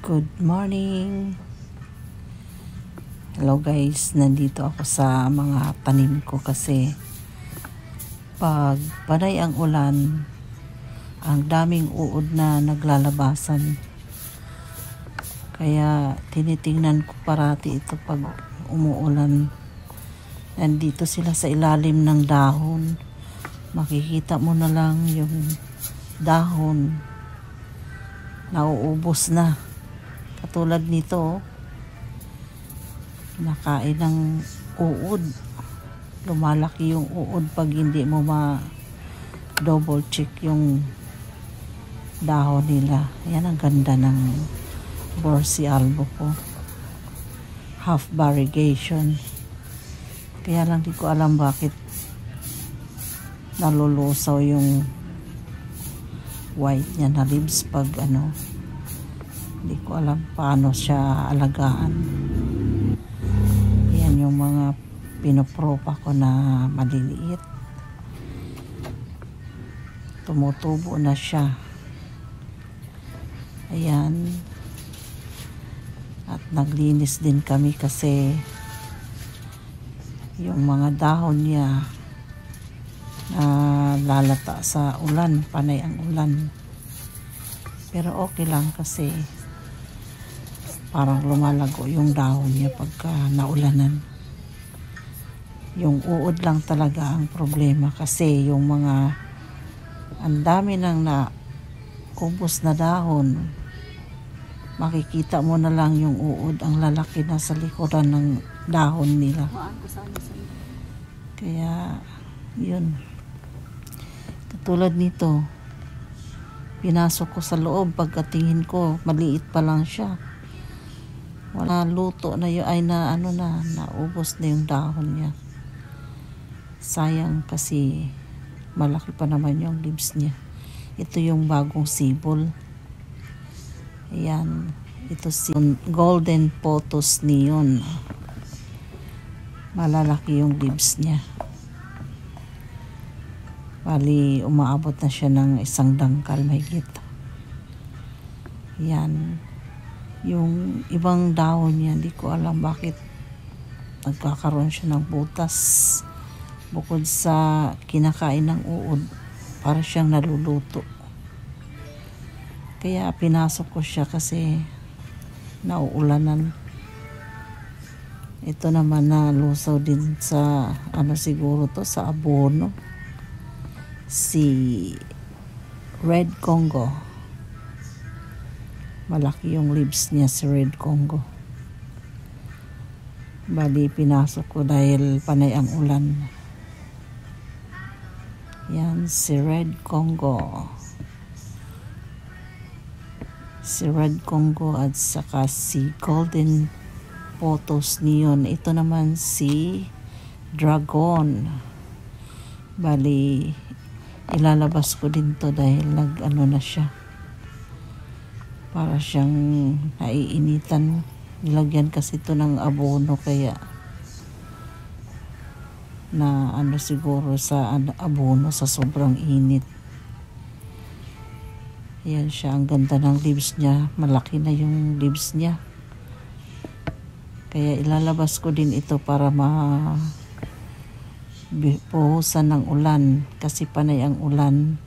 Good morning. Hello guys, nandito ako sa mga tanim ko kasi pag panay ang ulan, ang daming uod na naglalabasan. Kaya tinitingnan ko parati ito pag umuulan. Nandito sila sa ilalim ng dahon. Makikita mo na lang yung dahon. Nauubos na. Katulad nito, nakain ng uod. Lumalaki yung uod pag hindi mo double check yung dahon nila. Yan ang ganda ng Borsi albo ko. Half variegation. Kaya lang di ko alam bakit nalulusaw yung white niya na leaves pag hindi ko alam paano siya alagaan. Yan yung mga pinopropa ko na maliliit. Tumutubo na siya. Ayan. At naglinis din kami kasi yung mga dahon niya na lalata sa ulan, panay ang ulan. Pero okay lang kasi parang lumalago yung dahon niya pagka naulanan. Yung uod lang talaga ang problema kasi yung mga ang dami nang naubos na dahon. Makikita mo na lang yung uod, ang lalaki na sa likuran ng dahon nila. Kaya yun. Katulad nito, pinasok ko sa loob, pagkatingin ko maliit pa lang siya. Wala luto na yun, ay naubos na yung dahon niya. Sayang kasi malaki pa naman yung leaves niya. Ito yung bagong sibol. Ayan, ito si Golden Pothos Neon. Malalaki yung leaves niya. Bali, umaabot na siya ng 1 dangkal mahigit. Yan. Yung ibang dahon niya, hindi ko alam bakit nagkakaroon siya ng butas. Bukod sa kinakain ng uod, para siyang naluluto. Kaya pinasok ko siya kasi nauulanan. Ito naman na lusaw din sa siguro to sa abono. Si Red Congo. Malaki yung leaves niya si Red Congo. Bali, pinasok ko dahil panay ang ulan. Yan, si Red Congo. Si Red Congo at saka si Golden Pothos Neon. Ito naman si Dragon. Bali, ilalabas ko din to dahil na siya. Para siyang naiinitan. Nilagyan kasi ito ng abono kaya na siguro sa abono sa sobrang init. Ayan siya. Ang ganda ng leaves niya. Malaki na yung leaves niya. Kaya ilalabas ko din ito para puhusan ng ulan kasi panay ang ulan.